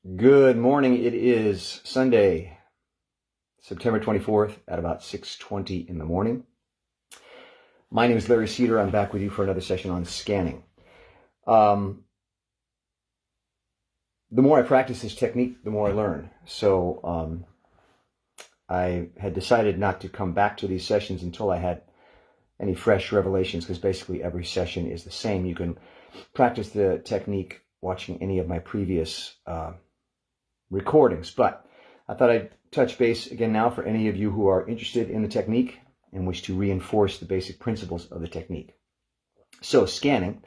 Good morning. It is Sunday, September 24th at about 6:20 in the morning. My name is Larry Cedar. I'm back with you for another session on scanning. The more I practice this technique, the more I learn. So I had decided not to come back to these sessions until I had any fresh revelations, because basically every session is the same. You can practice the technique watching any of my previous recordings, but I thought I'd touch base again now for any of you who are interested in the technique and wish to reinforce the basic principles of the technique. So scanning,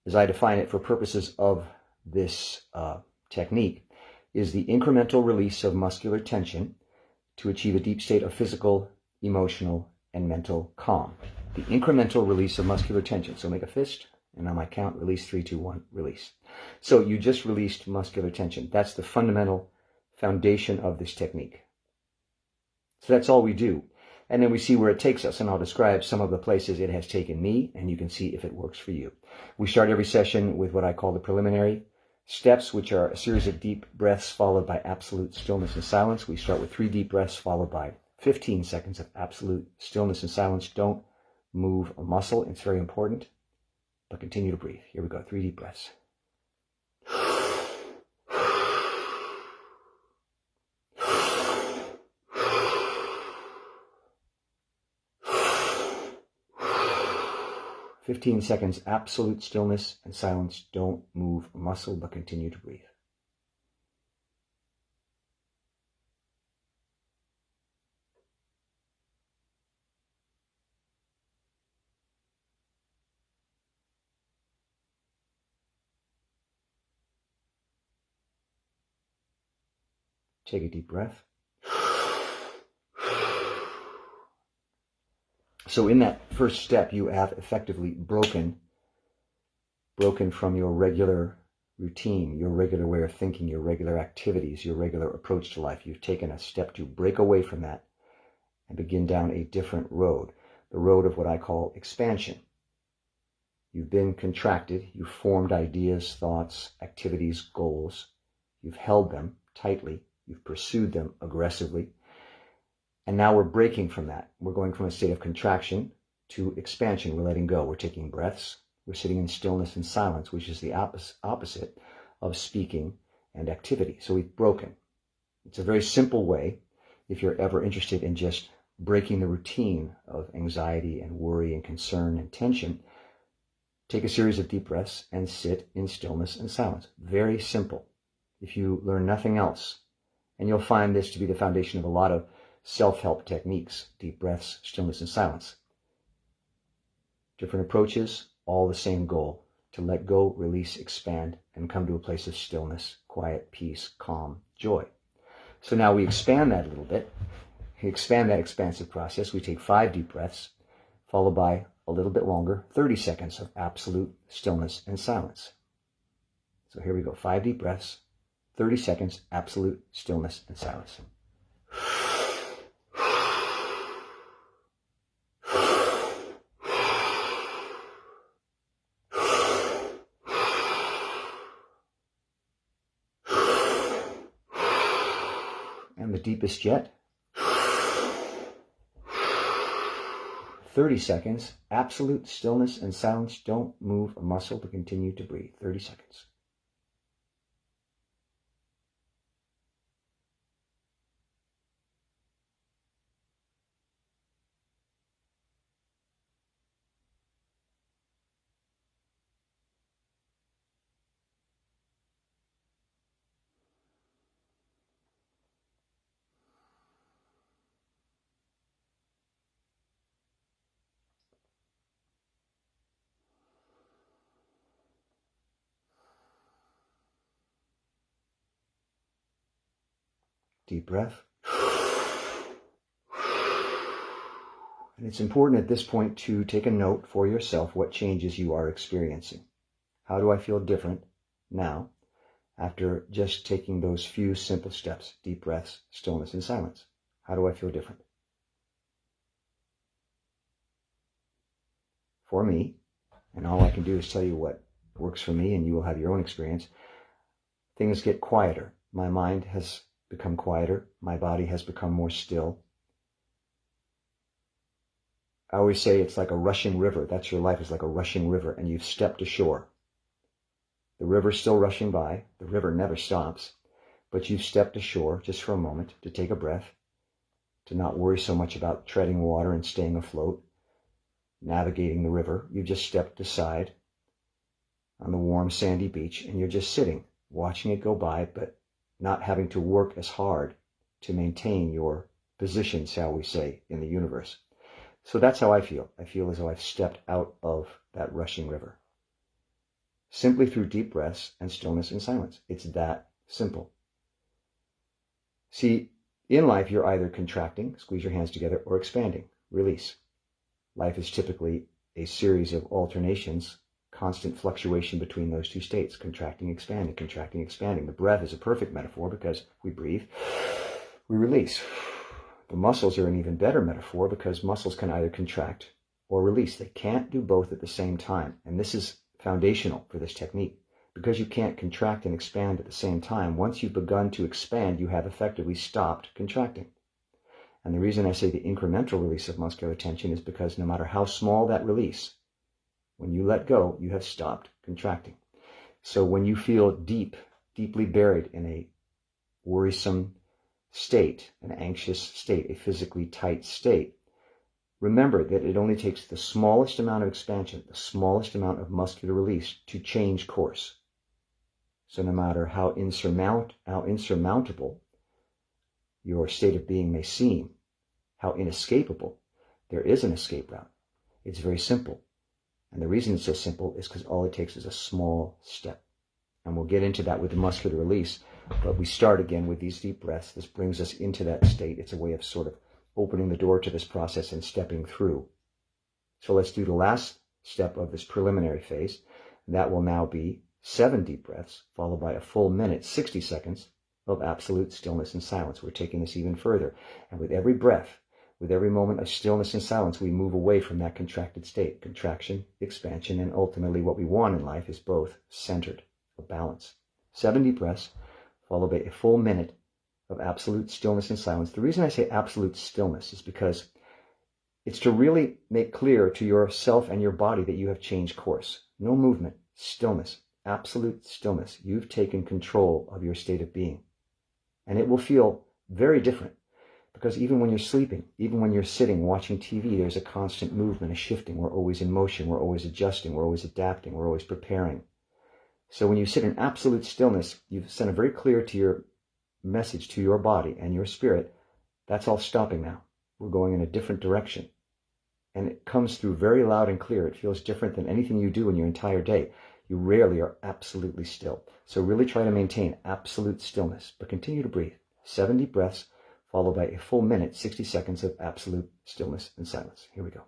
as I define it for purposes of this technique, is the incremental release of muscular tension to achieve a deep state of physical, emotional, and mental calm. The incremental release of muscular tension. So make a fist, and on my count, release 3, 2, 1, release. So you just released muscular tension. That's the fundamental foundation of this technique. So that's all we do. And then we see where it takes us, and I'll describe some of the places it has taken me, and you can see if it works for you. We start every session with what I call the preliminary steps, which are a series of deep breaths followed by absolute stillness and silence. We start with 3 deep breaths followed by 15 seconds of absolute stillness and silence. Don't move a muscle. It's very important, but continue to breathe. Here we go. 3 deep breaths. 15 seconds, absolute stillness and silence. Don't move a muscle, but continue to breathe. Take a deep breath. So in that first step, you have effectively broken from your regular routine, your regular way of thinking, your regular activities, your regular approach to life. You've taken a step to break away from that and begin down a different road, the road of what I call expansion. You've been contracted, you've formed ideas, thoughts, activities, goals. You've held them tightly, you've pursued them aggressively. And now we're breaking from that. We're going from a state of contraction to expansion. We're letting go. We're taking breaths. We're sitting in stillness and silence, which is the opposite of speaking and activity. So we've broken. It's a very simple way, if you're ever interested in just breaking the routine of anxiety and worry and concern and tension. Take a series of deep breaths and sit in stillness and silence. Very simple. If you learn nothing else, and you'll find this to be the foundation of a lot of self-help techniques, deep breaths, stillness, and silence. Different approaches, all the same goal, to let go, release, expand, and come to a place of stillness, quiet, peace, calm, joy. So now we expand that a little bit. We expand that expansive process. We take 5 deep breaths, followed by a little bit longer, 30 seconds of absolute stillness and silence. So here we go, 5 deep breaths, 30 seconds, absolute stillness and silence. And the deepest yet. 30 seconds, absolute stillness and silence. Don't move a muscle, but continue to breathe. 30 seconds. Deep breath. And it's important at this point to take a note for yourself what changes you are experiencing. How do I feel different now after just taking those few simple steps, deep breaths, stillness, and silence? How do I feel different? For me, and all I can do is tell you what works for me, and you will have your own experience. things get quieter. My mind has become quieter. My body has become more still. I always say it's like a rushing river. That's your life, is like a rushing river, and you've stepped ashore. The river's still rushing by. The river never stops. But you've stepped ashore just for a moment to take a breath, to not worry so much about treading water and staying afloat, navigating the river. You've just stepped aside on the warm sandy beach, and you're just sitting, watching it go by, but not having to work as hard to maintain your position, shall we say, in the universe. So that's how I feel. I feel as though I've stepped out of that rushing river, simply through deep breaths and stillness and silence. It's that simple. See, in life, you're either contracting, squeeze your hands together, or expanding, release. Life is typically a series of alternations, constant fluctuation between those two states, contracting, expanding, contracting, expanding. The breath is a perfect metaphor because we breathe, we release. The muscles are an even better metaphor because muscles can either contract or release. They can't do both at the same time. And this is foundational for this technique. Because you can't contract and expand at the same time, once you've begun to expand, you have effectively stopped contracting. And the reason I say the incremental release of muscular tension is because no matter how small that release, when you let go, you have stopped contracting. So when you feel deeply buried in a worrisome state, an anxious state, a physically tight state, remember that it only takes the smallest amount of expansion, the smallest amount of muscular release to change course. So no matter how insurmountable your state of being may seem, how inescapable, there is an escape route. It's very simple. And the reason it's so simple is because all it takes is a small step. And we'll get into that with the muscular release, but we start again with these deep breaths. This brings us into that state. It's a way of sort of opening the door to this process and stepping through. So let's do the last step of this preliminary phase. That will now be 7 deep breaths, followed by a full minute, 60 seconds of absolute stillness and silence. We're taking this even further. And with every breath, with every moment of stillness and silence, we move away from that contracted state. Contraction, expansion, and ultimately what we want in life is both centered, a balance. 7 deep breaths, followed by a full minute of absolute stillness and silence. The reason I say absolute stillness is because it's to really make clear to yourself and your body that you have changed course. No movement, stillness, absolute stillness. You've taken control of your state of being. And it will feel very different because even when you're sleeping, even when you're sitting, watching TV, there's a constant movement, a shifting. We're always in motion. We're always adjusting. We're always adapting. We're always preparing. So when you sit in absolute stillness, you've sent a very clear to your message to your body and your spirit. That's all stopping now. We're going in a different direction. And it comes through very loud and clear. It feels different than anything you do in your entire day. You rarely are absolutely still. So really try to maintain absolute stillness, but continue to breathe. 7 deep breaths, followed by a full minute, 60 seconds of absolute stillness and silence. Here we go.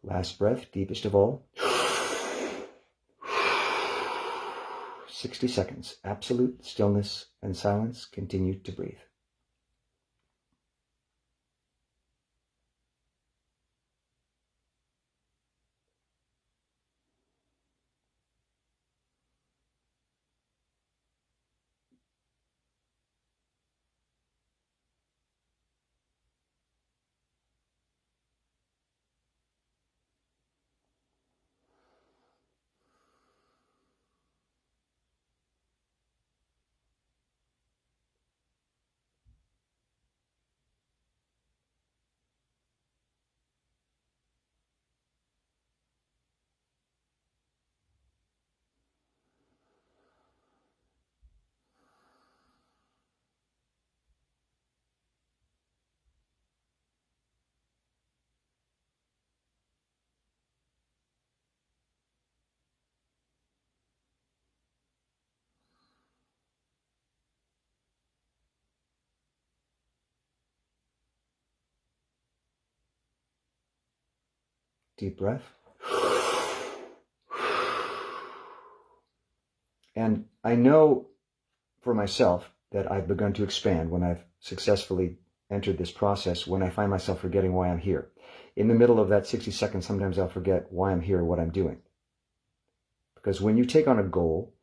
Last breath, deepest of all. 60 seconds, absolute stillness and silence. Continue to breathe. Deep breath. I know for myself that I've begun to expand when I've successfully entered this process, when I find myself forgetting why I'm here. In the middle of that 60 seconds, sometimes I'll forget why I'm here, what I'm doing. Because when you take on a goal,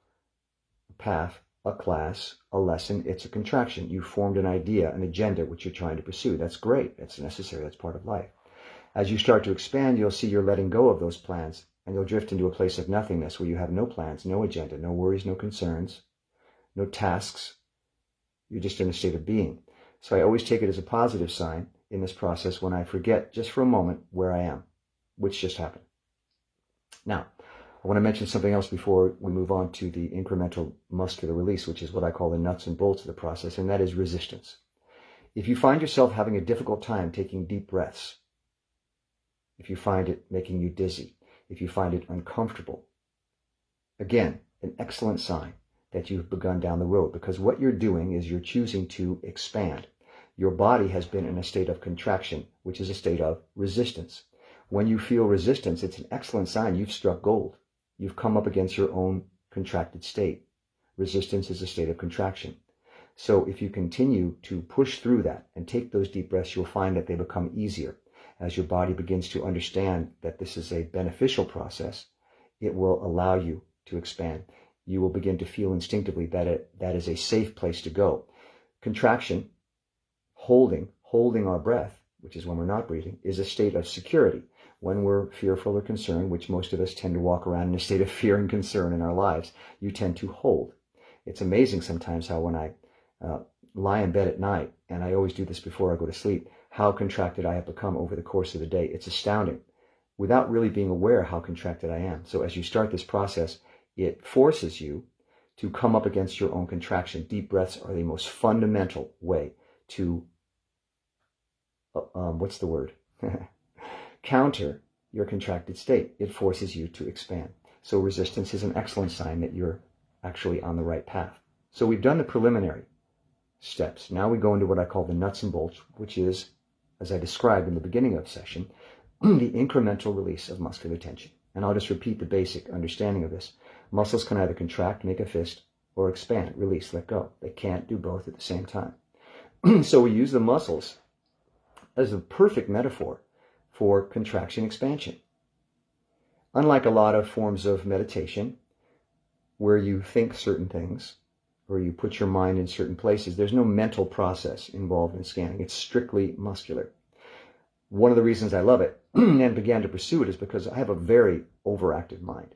a path, a class, a lesson, it's a contraction. You formed an idea, an agenda, which you're trying to pursue. That's great. That's necessary. That's part of life. As you start to expand, you'll see you're letting go of those plans, and you'll drift into a place of nothingness where you have no plans, no agenda, no worries, no concerns, no tasks. You're just in a state of being. So I always take it as a positive sign in this process when I forget just for a moment where I am, which just happened. Now, I want to mention something else before we move on to the incremental muscular release, which is what I call the nuts and bolts of the process, and that is resistance. If you find yourself having a difficult time taking deep breaths, if you find it making you dizzy, if you find it uncomfortable, again, an excellent sign that you've begun down the road, because what you're doing is you're choosing to expand. Your body has been in a state of contraction, which is a state of resistance. When you feel resistance, it's an excellent sign you've struck gold. You've come up against your own contracted state. Resistance is a state of contraction. So if you continue to push through that and take those deep breaths, you'll find that they become easier. As your body begins to understand that this is a beneficial process, it will allow you to expand. You will begin to feel instinctively that that is a safe place to go. Contraction, holding our breath, which is when we're not breathing, is a state of security. When we're fearful or concerned, which most of us tend to walk around in a state of fear and concern in our lives, you tend to hold. It's amazing sometimes how when I lie in bed at night, and I always do this before I go to sleep, how contracted I have become over the course of the day. It's astounding, without really being aware how contracted I am. So as you start this process, it forces you to come up against your own contraction. Deep breaths are the most fundamental way to, counter your contracted state. It forces you to expand. So resistance is an excellent sign that you're actually on the right path. So we've done the preliminary steps. Now we go into what I call the nuts and bolts, which is, as I described in the beginning of session, the incremental release of muscular tension. And I'll just repeat the basic understanding of this. Muscles can either contract, make a fist, or expand, release, let go. They can't do both at the same time. So we use the muscles as a perfect metaphor for contraction expansion. Unlike a lot of forms of meditation, where you think certain things, or you put your mind in certain places, there's no mental process involved in scanning. It's strictly muscular. One of the reasons I love it and began to pursue it is because I have a very overactive mind.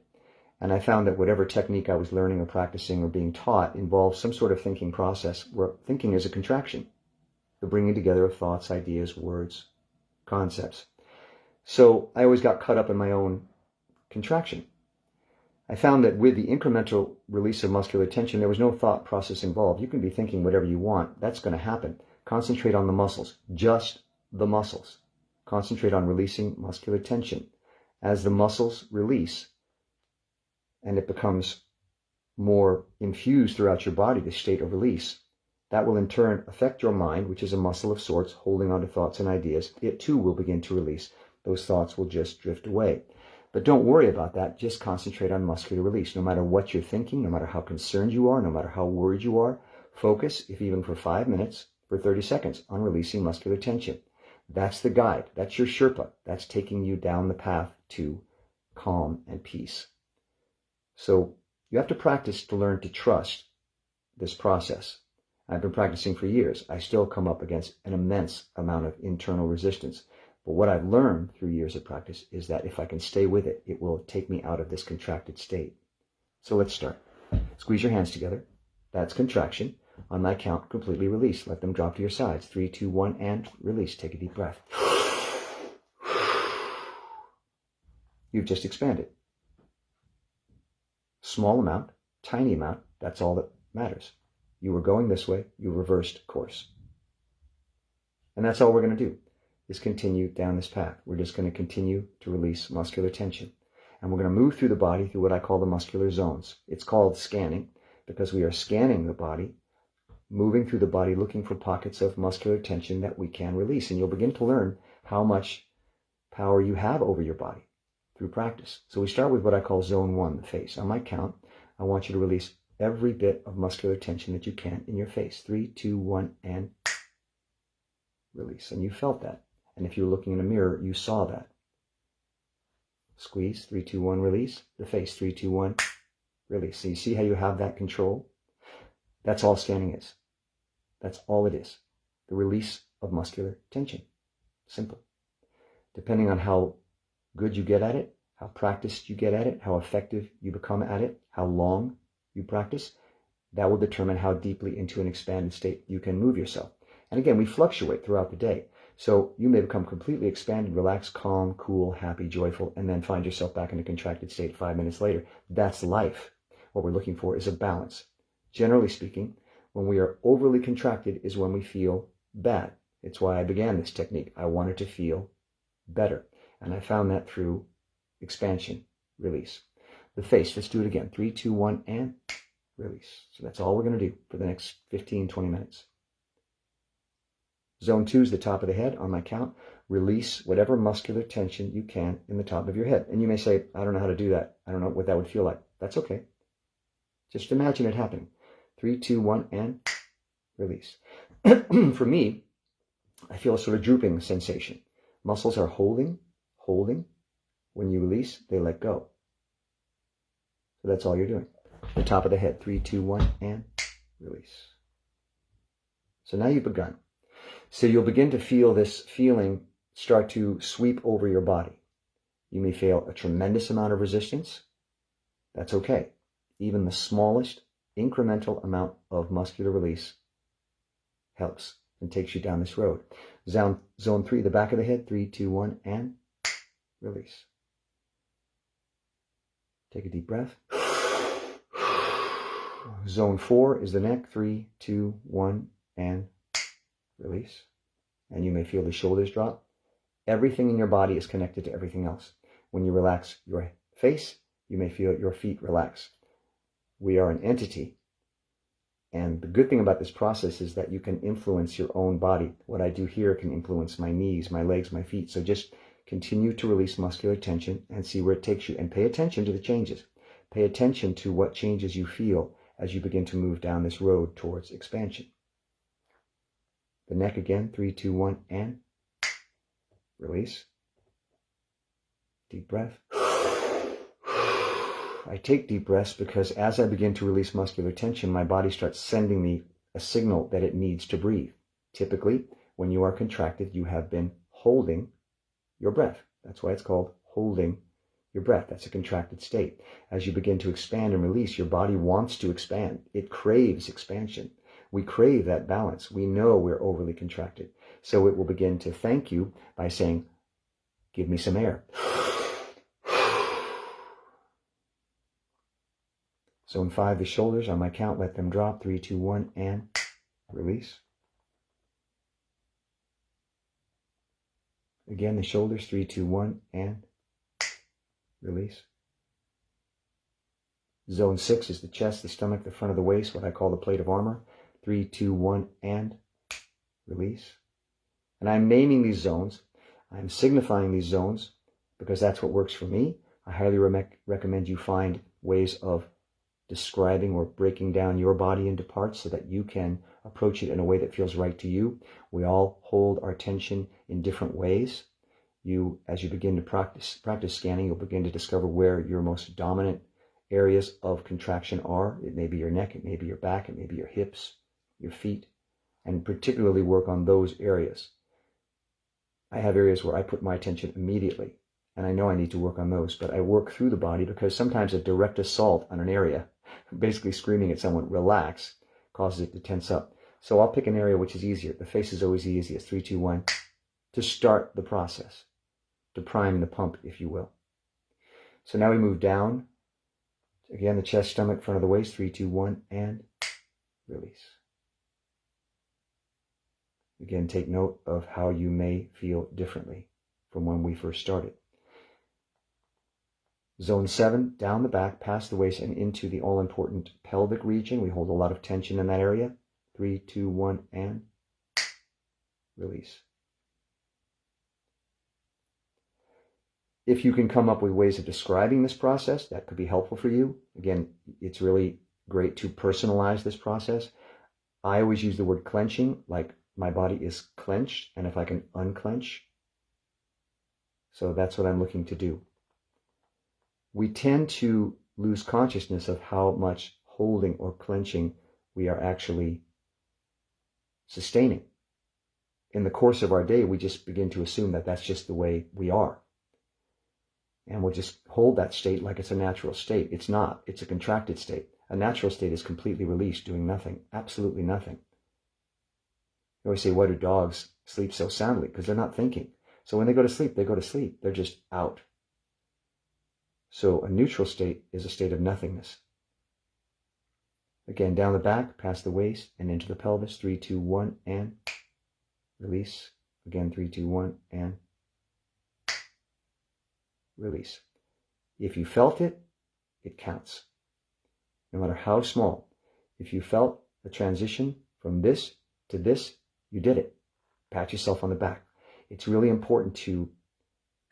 And I found that whatever technique I was learning or practicing or being taught involved some sort of thinking process where thinking is a contraction, the bringing together of thoughts, ideas, words, concepts. So I always got caught up in my own contraction. I found that with the incremental release of muscular tension, there was no thought process involved. You can be thinking whatever you want. That's going to happen. Concentrate on the muscles, just the muscles. Concentrate on releasing muscular tension. As the muscles release, and it becomes more infused throughout your body, the state of release, that will in turn affect your mind, which is a muscle of sorts, holding on to thoughts and ideas. It too will begin to release. Those thoughts will just drift away. But don't worry about that. Just concentrate on muscular release. No matter what you're thinking, no matter how concerned you are, no matter how worried you are, focus, if even for 5 minutes, for 30 seconds, on releasing muscular tension. That's the guide. That's your Sherpa. That's taking you down the path to calm and peace. So you have to practice to learn to trust this process. I've been practicing for years. I still come up against an immense amount of internal resistance. But what I've learned through years of practice is that if I can stay with it, it will take me out of this contracted state. So let's start. Squeeze your hands together. That's contraction. On my count, completely release. Let them drop to your sides. 3, 2, 1, and release. Take a deep breath. You've just expanded. Small amount, tiny amount, that's all that matters. You were going this way, you reversed course. And that's all we're going to do, is continue down this path. We're just going to continue to release muscular tension. And we're going to move through the body through what I call the muscular zones. It's called scanning because we are scanning the body, moving through the body, looking for pockets of muscular tension that we can release. And you'll begin to learn how much power you have over your body through practice. So we start with what I call zone 1, the face. On my count, I want you to release every bit of muscular tension that you can in your face. 3, 2, 1, and release. And you felt that. And if you were looking in a mirror, you saw that. Squeeze, 3, 2, 1, release. The face, 3, 2, 1, release. So you see how you have that control? That's all scanning is. That's all it is. The release of muscular tension. Simple. Depending on how good you get at it, how practiced you get at it, how effective you become at it, how long you practice, that will determine how deeply into an expanded state you can move yourself. And again, we fluctuate throughout the day. So you may become completely expanded, relaxed, calm, cool, happy, joyful, and then find yourself back in a contracted state 5 minutes later. That's life. What we're looking for is a balance. Generally speaking, when we are overly contracted is when we feel bad. It's why I began this technique. I wanted to feel better. And I found that through expansion, release. The face, let's do it again. 3, 2, 1, and release. So that's all we're going to do for the next 15, 20 minutes. Zone 2 is the top of the head. On my count, release whatever muscular tension you can in the top of your head. And you may say, I don't know how to do that. I don't know what that would feel like. That's okay. Just imagine it happening. 3, 2, 1, and release. For me, I feel a sort of drooping sensation. Muscles are holding. When you release, they let go. So that's all you're doing. The top of the head. 3, 2, 1, and release. So now you've begun. So you'll begin to feel this feeling start to sweep over your body. You may feel a tremendous amount of resistance. That's okay. Even the smallest incremental amount of muscular release helps and takes you down this road. Zone 3, the back of the head. 3, 2, 1, and release. Take a deep breath. Zone 4 is the neck. 3, 2, 1, and release. And you may feel the shoulders drop. Everything in your body is connected to everything else. When you relax your face, you may feel your feet relax. We are an entity. And the good thing about this process is that you can influence your own body. What I do here can influence my knees, my legs, my feet. So just continue to release muscular tension and see where it takes you. And pay attention to the changes. Pay attention to what changes you feel as you begin to move down this road towards expansion. The neck again, 3, 2, 1, and release. Deep breath. I take deep breaths because as I begin to release muscular tension, my body starts sending me a signal that it needs to breathe. Typically, when you are contracted, you have been holding your breath. That's why it's called holding your breath. That's a contracted state. As you begin to expand and release, your body wants to expand. It craves expansion. We crave that balance. We know we're overly contracted. So it will begin to thank you by saying, give me some air. Zone 5, the shoulders. On my count, let them drop. 3, 2, 1, and release. Again, the shoulders. 3, 2, 1, and release. Zone 6 is the chest, the stomach, the front of the waist, what I call the plate of armor. 3, 2, 1, and release. And I'm naming these zones. I'm signifying these zones because that's what works for me. I highly recommend you find ways of describing or breaking down your body into parts so that you can approach it in a way that feels right to you. We all hold our tension in different ways. As you begin to practice scanning, you'll begin to discover where your most dominant areas of contraction are. It may be your neck, it may be your back, it may be your hips, your feet, and particularly work on those areas. I have areas where I put my attention immediately, and I know I need to work on those, but I work through the body because sometimes a direct assault on an area, basically screaming at someone, relax, causes it to tense up. So I'll pick an area which is easier. The face is always the easiest. 3, 2, 1, to start the process, to prime the pump, if you will. So now we move down. Again, the chest, stomach, front of the waist. 3, 2, 1, and release. Again, take note of how you may feel differently from when we first started. Zone 7, down the back, past the waist, and into the all-important pelvic region. We hold a lot of tension in that area. 3, 2, 1, and release. If you can come up with ways of describing this process, that could be helpful for you. Again, it's really great to personalize this process. I always use the word clenching, like my body is clenched, and if I can unclench. So that's what I'm looking to do. We tend to lose consciousness of how much holding or clenching we are actually sustaining. In the course of our day, we just begin to assume that that's just the way we are. And we'll just hold that state like it's a natural state. It's not. It's a contracted state. A natural state is completely released, doing nothing, absolutely nothing. You always say, why do dogs sleep so soundly? Because they're not thinking. So when they go to sleep, they go to sleep. They're just out. So a neutral state is a state of nothingness. Again, down the back, past the waist, and into the pelvis. 3, 2, 1, and release. Again, 3, 2, 1, and release. If you felt it, it counts. No matter how small. If you felt a transition from this to this, you did it. Pat yourself on the back. It's really important to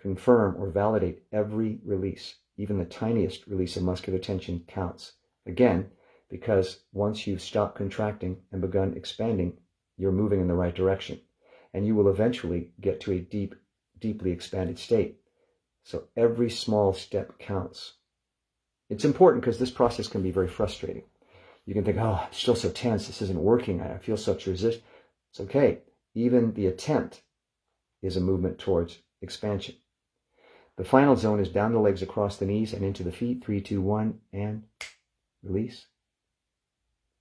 confirm or validate every release. Even the tiniest release of muscular tension counts. Again, because once you've stopped contracting and begun expanding, you're moving in the right direction. And you will eventually get to a deeply expanded state. So every small step counts. It's important because this process can be very frustrating. You can think, oh, I'm still so tense, this isn't working, I feel such resistance. It's okay. Even the attempt is a movement towards expansion. The final zone is down the legs, across the knees, and into the feet. 3, 2, 1, and release.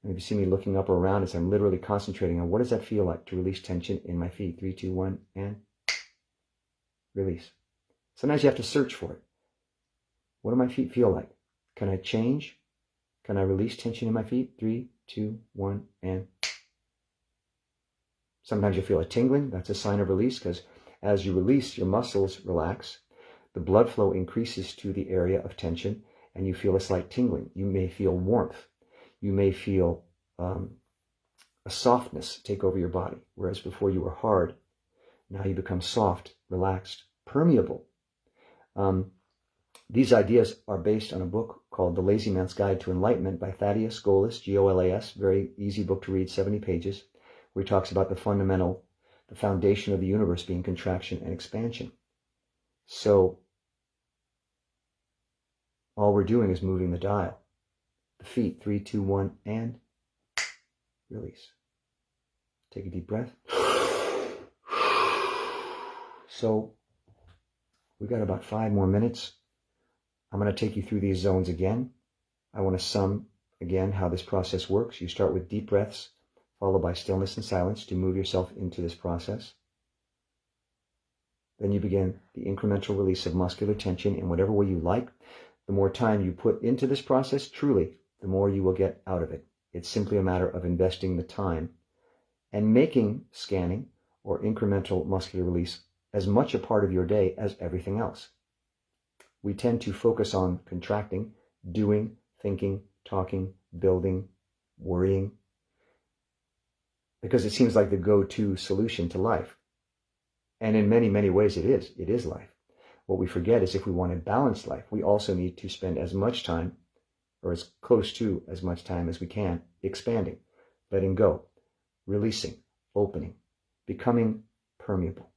And if you see me looking up or around, as I'm literally concentrating on what does that feel like to release tension in my feet. 3, 2, 1, and release. Sometimes you have to search for it. What do my feet feel like? Can I change? Can I release tension in my feet? 3, 2, 1, and sometimes you feel a tingling. That's a sign of release, because as you release, your muscles relax. The blood flow increases to the area of tension, and you feel a slight tingling. You may feel warmth. You may feel a softness take over your body, whereas before you were hard. Now you become soft, relaxed, permeable. These ideas are based on a book called The Lazy Man's Guide to Enlightenment by Thaddeus Golas, Golas, very easy book to read, 70 pages, where he talks about the foundation of the universe being contraction and expansion. So all we're doing is moving the dial. The feet, 3, 2, 1, and release. Take a deep breath. So we've got about 5 more minutes. I'm going to take you through these zones again. I want to sum again how this process works. You start with deep breaths, followed by stillness and silence to move yourself into this process. Then you begin the incremental release of muscular tension in whatever way you like. The more time you put into this process, truly, the more you will get out of it. It's simply a matter of investing the time and making scanning or incremental muscular release as much a part of your day as everything else. We tend to focus on contracting, doing, thinking, talking, building, worrying, because it seems like the go-to solution to life. And in many, many ways it is. It is life. What we forget is if we want a balanced life, we also need to spend as much time, or as close to as much time as we can, expanding, letting go, releasing, opening, becoming permeable.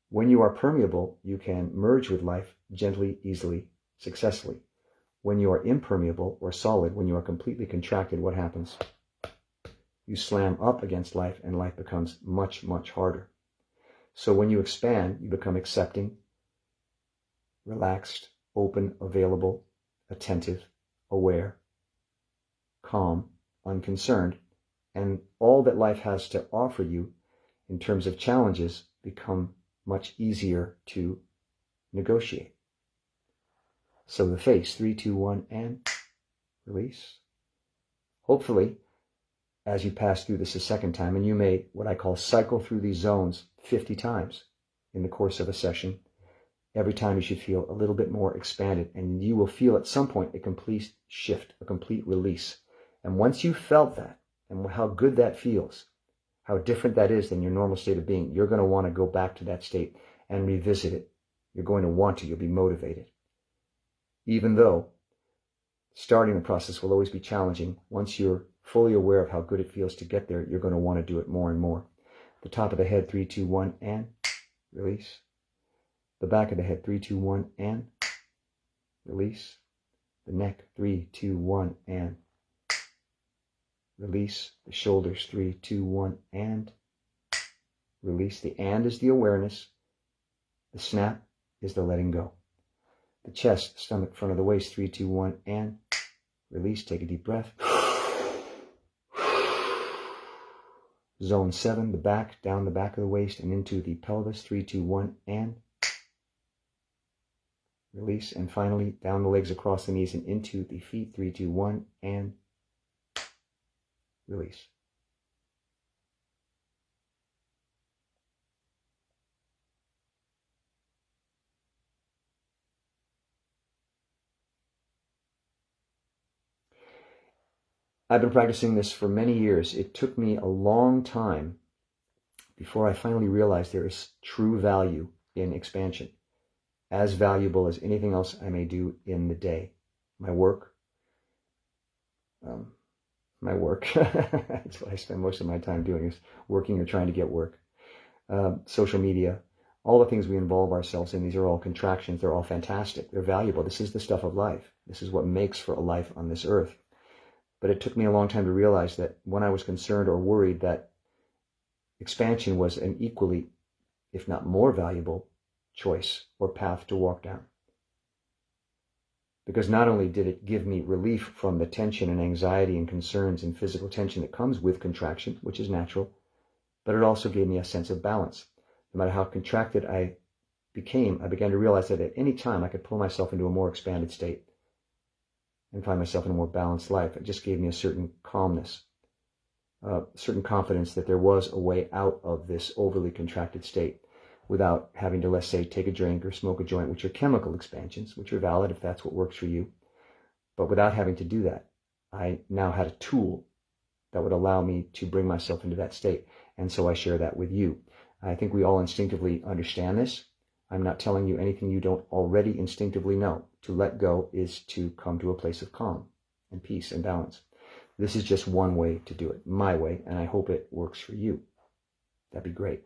When you are permeable, you can merge with life gently, easily, successfully. When you are impermeable or solid, when you are completely contracted, what happens? You slam up against life and life becomes much, much harder. So when you expand, you become accepting, relaxed, open, available, attentive, aware, calm, unconcerned, and all that life has to offer you in terms of challenges become much easier to negotiate. So the face, 3, 2, 1, and release. Hopefully, as you pass through this a second time, and you may, what I call, cycle through these zones 50 times in the course of a session, every time you should feel a little bit more expanded, and you will feel at some point a complete shift, a complete release. And once you've felt that, and how good that feels, how different that is than your normal state of being, you're going to want to go back to that state and revisit it. You're going to want to, you'll be motivated. Even though Starting the process will always be challenging. Once you're fully aware of how good it feels to get there, you're going to want to do it more and more. The top of the head, 3, 2, 1, and release. The back of the head, 3, 2, 1, and release. The neck, 3, 2, 1, and release. The shoulders, 3, 2, 1, and release. The and is the awareness. The snap is the letting go. The chest, stomach, front of the waist, 3, 2, 1, and release. Take a deep breath. Zone 7, the back, down the back of the waist and into the pelvis, 3, 2, 1, and release. And finally, down the legs across the knees and into the feet, 3, 2, 1, and release. I've been practicing this for many years. It took me a long time before I finally realized there is true value in expansion, as valuable as anything else I may do in the day. My work, that's what I spend most of my time doing, is working or trying to get work. Social media, all the things we involve ourselves in, these are all contractions. They're all fantastic. They're valuable. This is the stuff of life. This is what makes for a life on this earth. But it took me a long time to realize that when I was concerned or worried that expansion was an equally, if not more valuable, choice or path to walk down. Because not only did it give me relief from the tension and anxiety and concerns and physical tension that comes with contraction, which is natural, but it also gave me a sense of balance. No matter how contracted I became, I began to realize that at any time I could pull myself into a more expanded state and find myself in a more balanced life. It just gave me a certain calmness, certain confidence that there was a way out of this overly contracted state without having to, let's say, take a drink or smoke a joint, which are chemical expansions, which are valid if that's what works for you. But without having to do that, I now had a tool that would allow me to bring myself into that state. And so I share that with you. I think we all instinctively understand this. I'm not telling you anything you don't already instinctively know. To let go is to come to a place of calm and peace and balance. This is just one way to do it, my way, and I hope it works for you. That'd be great.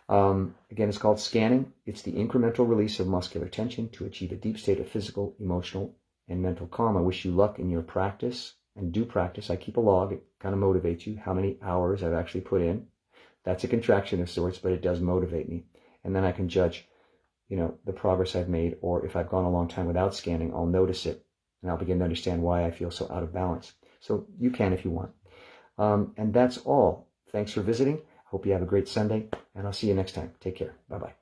Again, it's called scanning. It's the incremental release of muscular tension to achieve a deep state of physical, emotional, and mental calm. I wish you luck in your practice, and do practice. I keep a log. It kind of motivates you how many hours I've actually put in. That's a contraction of sorts, but it does motivate me. And then I can judge, the progress I've made, or if I've gone a long time without scanning, I'll notice it, and I'll begin to understand why I feel so out of balance. So you can if you want. And that's all. Thanks for visiting. Hope you have a great Sunday, and I'll see you next time. Take care. Bye-bye.